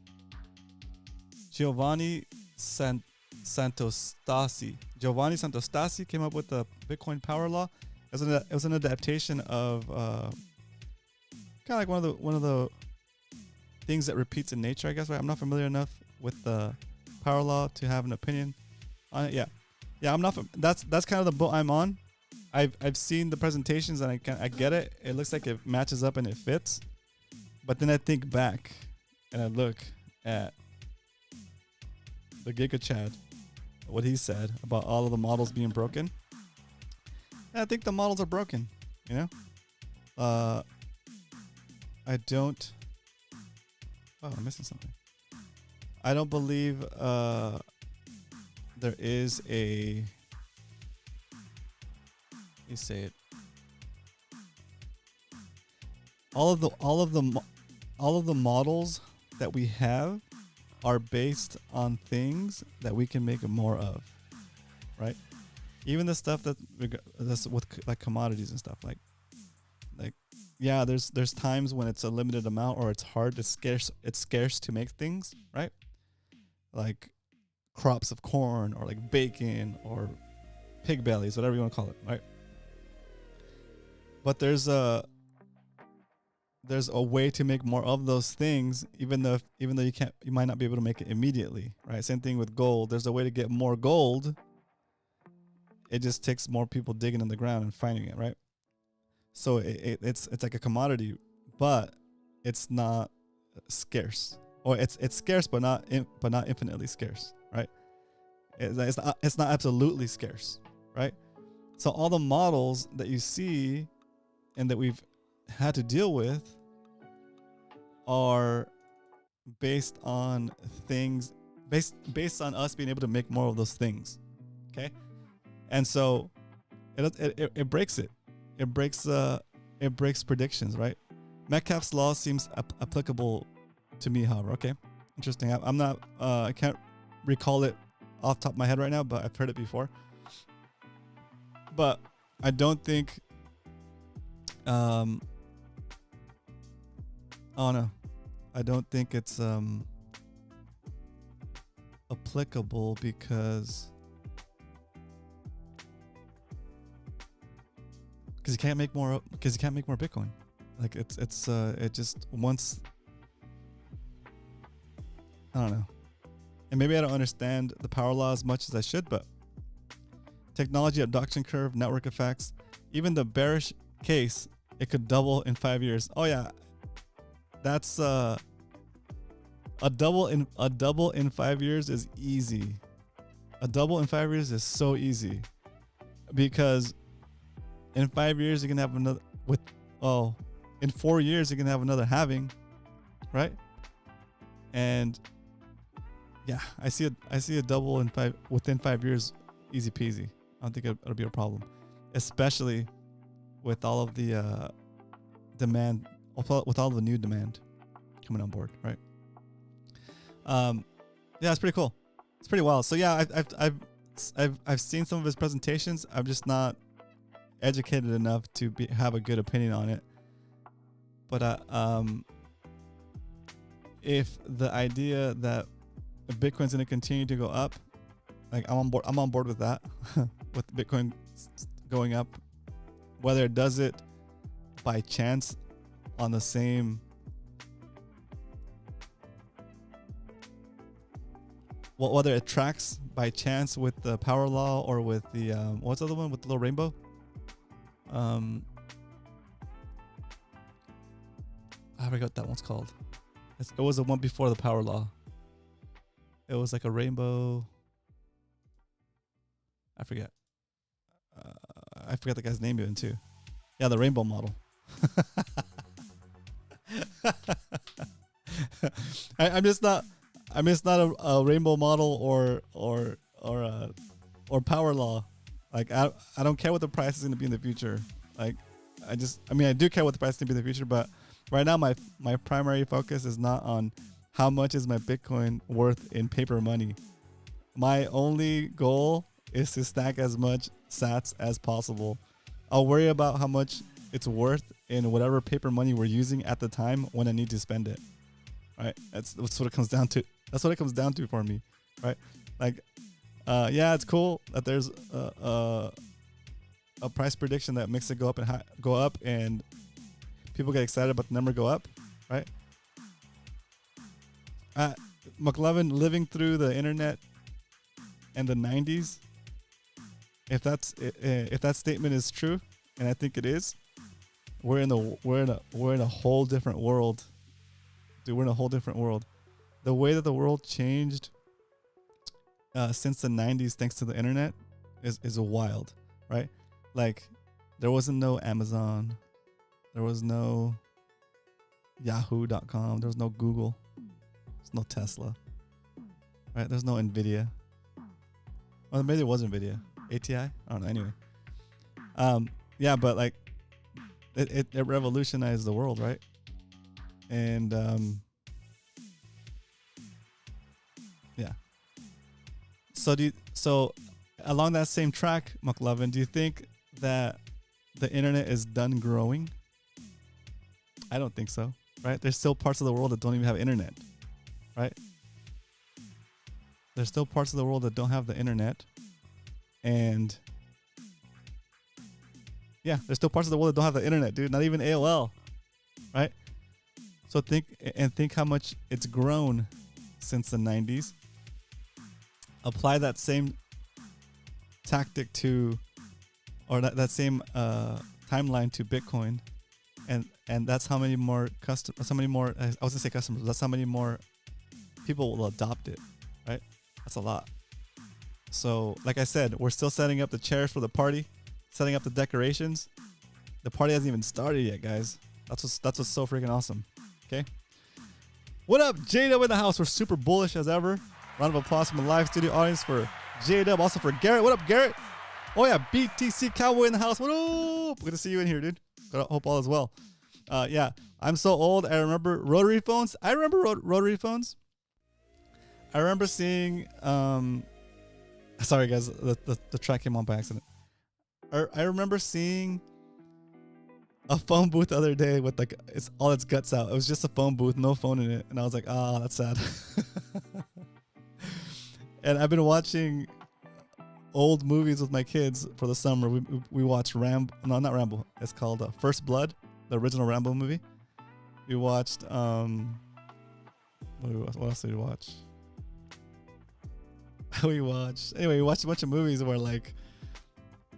Giovanni Santostasi. Giovanni Santostasi came up with the Bitcoin power law. It was an adaptation of kind of like one of the things that repeats in nature, I guess. Right? I'm not familiar enough with the power law to have an opinion on it. Yeah, I'm not. That's kind of the boat I'm on. I've seen the presentations and I get it. It looks like it matches up and it fits. But then I think back and I look at the Giga Chad, what he said about all of the models being broken. And I think the models are broken, you know? I don't... Oh, I'm missing something. I don't believe there is a... You say it. All of the models that we have are based on things that we can make more of, right? Even the stuff that's with like commodities and stuff, like yeah, there's times when it's a limited amount or it's hard, it's scarce to make things, right? Like crops of corn or like bacon or pig bellies, whatever you want to call it, right? But there's a way to make more of those things, even though you might not be able to make it immediately, right? Same thing with gold. There's a way to get more gold. It just takes more people digging in the ground and finding it, right? So it's like a commodity, but it's not scarce, or it's scarce, but not infinitely scarce, right? It's not absolutely scarce, right? So all the models that you see and that we've had to deal with are based on things, based on us being able to make more of those things, okay? And so it breaks it. It breaks predictions, right? Metcalfe's law seems applicable to me, however. Okay, interesting. I'm not. I can't recall it off the top of my head right now, but I've heard it before. But I don't think. Oh no, I don't think it's applicable because you can't make more Bitcoin. Like it just once, I don't know. And maybe I don't understand the power law as much as I should, but technology adoption curve, network effects, even the bearish case, it could double in 5 years. Oh yeah. That's a double in 5 years is easy. A double in 5 years is so easy because in 5 years you can have another in 4 years you can have another halving, right? And yeah, I see a double within 5 years, easy peasy. I don't think it'll be a problem, especially with all of the demand, with all the new demand coming on board, right? Yeah, it's pretty cool. It's pretty wild. So yeah, I've seen some of his presentations. I'm just not educated enough to have a good opinion on it. But if the idea that Bitcoin's going to continue to go up, like I'm on board with that, with Bitcoin going up, whether it does it by chance on the same, well, whether it tracks by chance with the power law or with the what's the other one with the little rainbow? I forgot what that one's called. It was the one before the power law. It was like a rainbow. I forget. I forgot the guy's name even too. Yeah, the rainbow model. I'm just not a rainbow model or power law. Like I don't care what the price is going to be in the future. Like I do care what the price is going to be in the future, but right now my primary focus is not on how much is my Bitcoin worth in paper money. My only goal is to stack as much sats as possible. I'll worry about how much it's worth in whatever paper money we're using at the time when I need to spend it. Right? That's what it comes down to. That's what it comes down to for me. Right? Like, yeah, it's cool that there's a price prediction that makes it go up and people get excited about the number go up. Right? McLovin living through the internet and the 90s. If that statement is true, and I think it is, we're in a whole different world. Dude, we're in a whole different world. The way that the world changed since the 90s thanks to the internet is wild, right? Like there wasn't no Amazon, there was no Yahoo.com, there was no Google, there's no Tesla, right? There's no Nvidia. Well, maybe there was Nvidia. ATI? I don't know. Anyway. Yeah, but like it revolutionized the world, right? And yeah. So along that same track, McLovin, do you think that the internet is done growing? I don't think so, right? There's still parts of the world that don't even have internet, right? there's still parts of the world that don't have the internet, and yeah, there's still parts of the world that don't have the internet, dude. Not even AOL, right? So think how much it's grown since the 90s. Apply that same tactic to, or that same timeline to Bitcoin, and that's how many more I was gonna say customers. That's how many more people will adopt it, right? That's a lot. So, like I said, we're still setting up the chairs for the party, setting up the decorations. The party hasn't even started yet, guys. That's what's so freaking awesome. Okay. What up, J-Dub in the house? We're super bullish as ever. Round of applause from the live studio audience for J-Dub, also for Garrett. What up, Garrett? Oh yeah, BTC Cowboy in the house. What up? Good to see you in here, dude. Hope all is well. Yeah, I'm so old. I remember rotary phones. I remember rotary phones. I remember seeing. Sorry, guys. The track came on by accident. I remember seeing a phone booth the other day with like all its guts out. It was just a phone booth, no phone in it, and I was like, ah, that's sad. And I've been watching old movies with my kids for the summer. We watched Rambo. No, not Rambo. It's called First Blood, the original Rambo movie. We watched what else did we watch? We watched a bunch of movies where like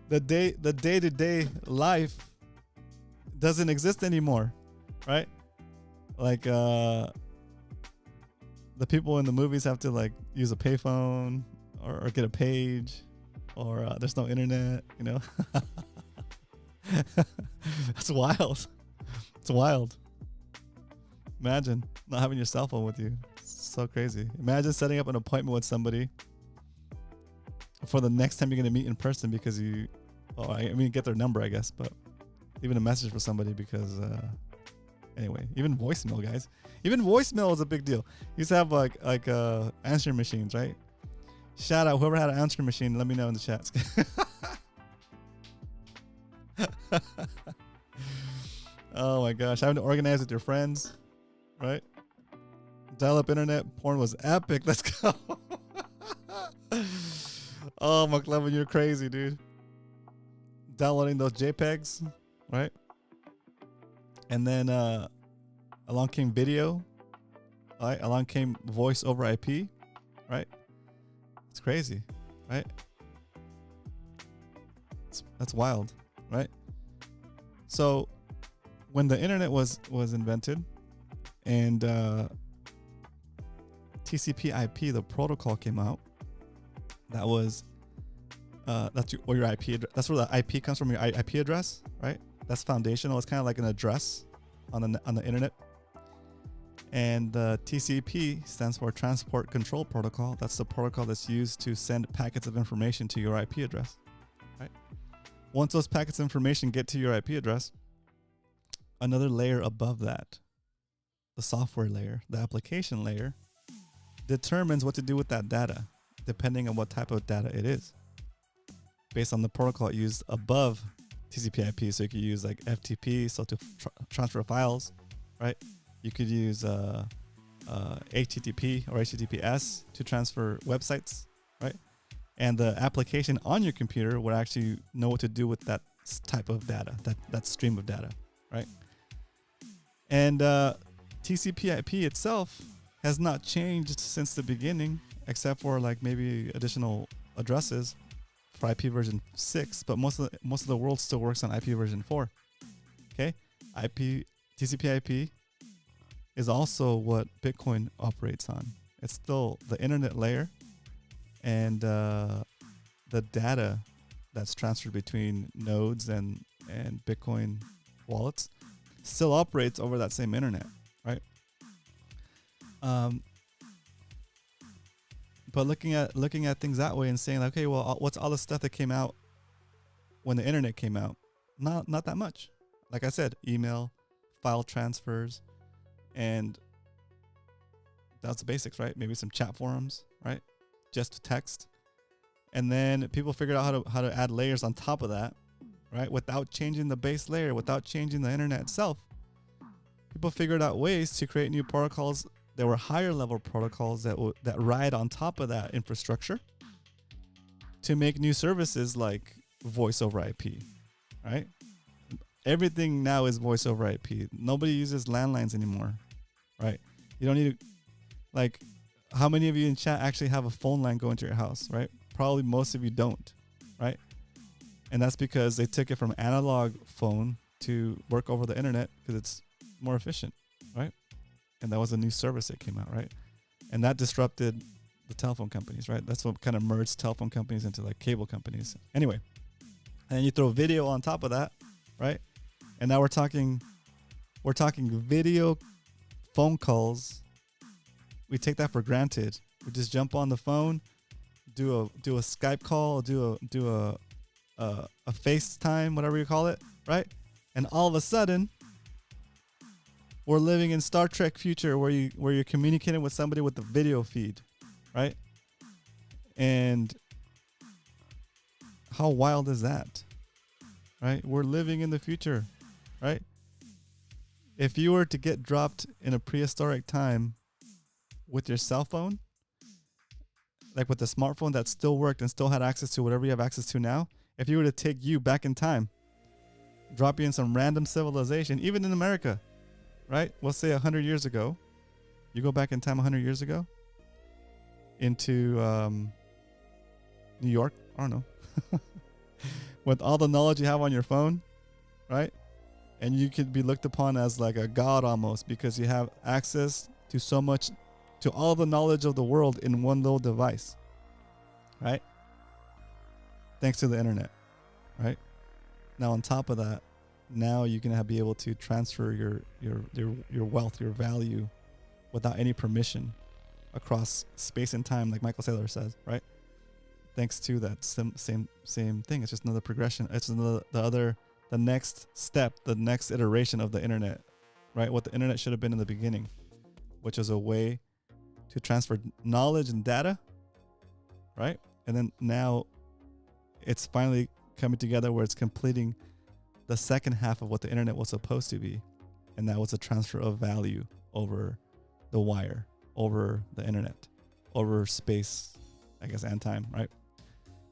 the day-to-day life doesn't exist anymore, right? Like the people in the movies have to like use a payphone or get a page, or there's no internet, you know. That's wild. It's wild. Imagine not having your cell phone with you. It's so crazy. Imagine setting up an appointment with somebody for the next time you're going to meet in person because get their number, I guess, but even a message for somebody because anyway, even voicemail, guys. Even voicemail is a big deal. You used to have like answering machines, right? Shout out whoever had an answering machine. Let me know in the chats. Oh my gosh, having to organize with your friends, right? Dial-up internet porn was epic. Let's go. Oh, McLevin, you're crazy, dude. Downloading those JPEGs, right? And then along came video, right? Along came voice over IP, right? It's crazy, right? That's wild, right? So when the internet was invented and TCP/IP, the protocol came out, that was that's your IP. That's where the IP comes from, your IP address, right? That's foundational. It's kind of like an address on the internet. And the TCP stands for Transport Control Protocol. That's the protocol that's used to send packets of information to your IP address, right? Once those packets of information get to your IP address, another layer above that, the software layer, the application layer, determines what to do with that data, depending on what type of data it is, based on the protocol used above TCP/IP. So you could use like FTP, so to transfer files, right? You could use HTTP or HTTPS to transfer websites, right? And the application on your computer would actually know what to do with that type of data, that stream of data, right? And TCP/IP itself has not changed since the beginning, except for like maybe additional addresses for IP version 6, but most of the world still works on IP version 4. Okay, TCP/IP is also what Bitcoin operates on. It's still the internet layer, and the data that's transferred between nodes and Bitcoin wallets still operates over that same internet, right? But looking at things that way and saying, like, okay, well, what's all the stuff that came out when the internet came out? Not that much. Like I said, email, file transfers, and that's the basics, right? Maybe some chat forums, right? Just text. And then people figured out how to add layers on top of that, right? Without changing the base layer, without changing the internet itself. People figured out ways to create new protocols there were higher level protocols that ride on top of that infrastructure to make new services like voice over IP, right? Everything now is voice over IP. Nobody uses landlines anymore, right? You don't need to, like, how many of you in chat actually have a phone line going to your house, right? Probably most of you don't, right? And that's because they took it from analog phone to work over the internet because it's more efficient, right? And that was a new service that came out, right? And that disrupted the telephone companies, right? That's what kind of merged telephone companies into like cable companies. Anyway, and then you throw video on top of that, right? And now we're talking video phone calls. We take that for granted. We just jump on the phone, do a Skype call, do a FaceTime, whatever you call it, right? And all of a sudden, we're living in Star Trek future where you're communicating with somebody with the video feed, right? And how wild is that, right? We're living in the future, right? If you were to get dropped in a prehistoric time with your cell phone, like with the smartphone that still worked and still had access to whatever you have access to now, if you were to take you back in time, drop you in some random civilization, even in America, right? We'll say 100 years ago. You go back in time 100 years ago into New York, I don't know, with all the knowledge you have on your phone, right? And you could be looked upon as like a god almost because you have access to so much, to all the knowledge of the world in one little device, right? Thanks to the internet, right? Now on top of that, now you're gonna be able to transfer your wealth, your value, without any permission, across space and time, like Michael Saylor says, right? Thanks to that same thing. It's just another progression. It's the next step, the next iteration of the internet, right? What the internet should have been in the beginning, which is a way to transfer knowledge and data, right? And then now it's finally coming together where it's completing the second half of what the internet was supposed to be. And that was a transfer of value over the wire, over the internet, over space, I guess, and time, right?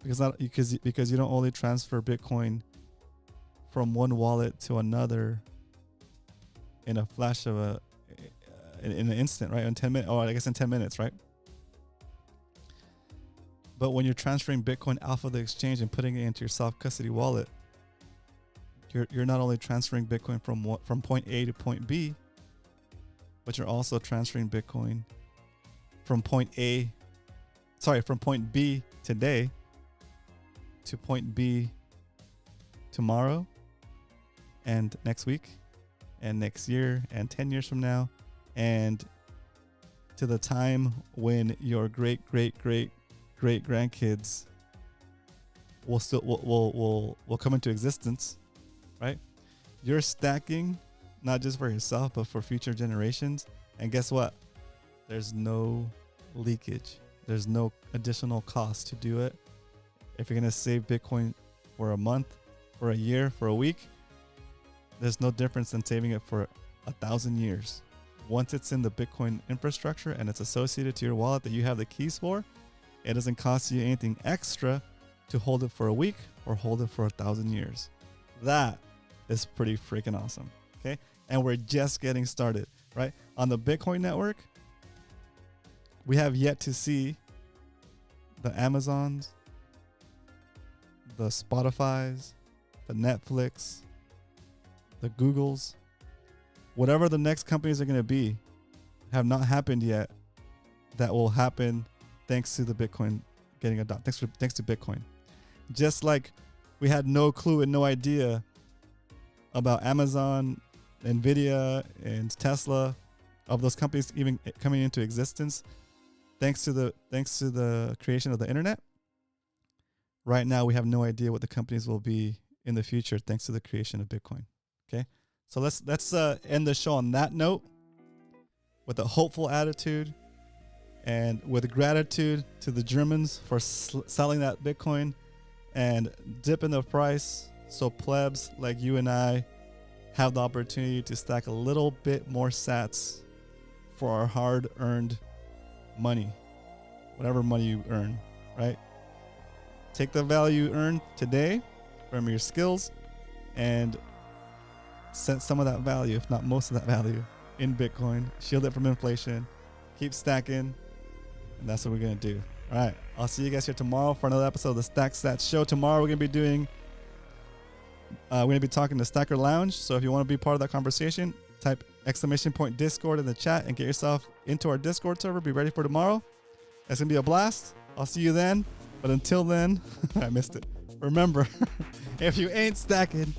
Because you don't only transfer Bitcoin from one wallet to another in a flash of in an instant, right? In 10 minutes, or I guess in 10 minutes, right? But when you're transferring Bitcoin off of the exchange and putting it into your self-custody wallet, you're not only transferring Bitcoin from point A to point B, but you're also transferring Bitcoin from point B today to point B tomorrow and next week and next year and 10 years from now, and to the time when your great grandkids will come into existence, right? You're stacking not just for yourself but for future generations. And guess what? There's no leakage. There's no additional cost to do it. If you're going to save Bitcoin for a month, for a year, for a week, there's no difference than saving it for 1,000 years. Once it's in the Bitcoin infrastructure and it's associated to your wallet that you have the keys for, it doesn't cost you anything extra to hold it for a week or hold it for 1,000 years. That is pretty freaking awesome. Okay. And we're just getting started, right? On the Bitcoin network, we have yet to see the Amazons, the Spotifys, the Netflix, the Googles, whatever the next companies are going to be, have not happened yet. That will happen thanks to the Bitcoin getting adopted. Thanks to Bitcoin. Just like we had no clue and no idea about Amazon, Nvidia, and Tesla, of those companies even coming into existence, thanks to the creation of the internet. Right now, we have no idea what the companies will be in the future, thanks to the creation of Bitcoin. Okay, so let's end the show on that note, with a hopeful attitude and with gratitude to the Germans for selling that Bitcoin and dipping the price, so plebs like you and I have the opportunity to stack a little bit more sats for our hard-earned money, whatever money you earn, right? Take the value you earn today from your skills and set some of that value, if not most of that value, in Bitcoin. Shield it from inflation. Keep stacking. And that's what we're going to do. All right. I'll see you guys here tomorrow for another episode of the Stack Stats Show. Tomorrow we're going to be doing, we're going to be talking to Stacker Lounge. So if you want to be part of that conversation, type !Discord in the chat and get yourself into our Discord server. Be ready for tomorrow. It's going to be a blast. I'll see you then. But until then, I missed it. Remember, if you ain't stacking,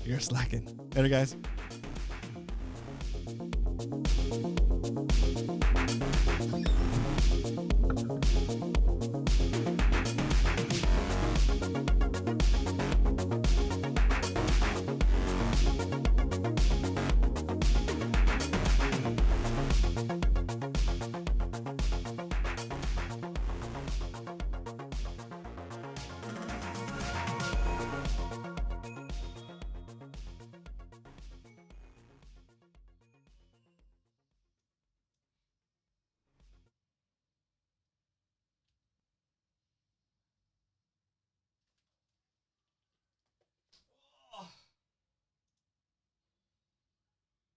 you're slacking. Later, guys.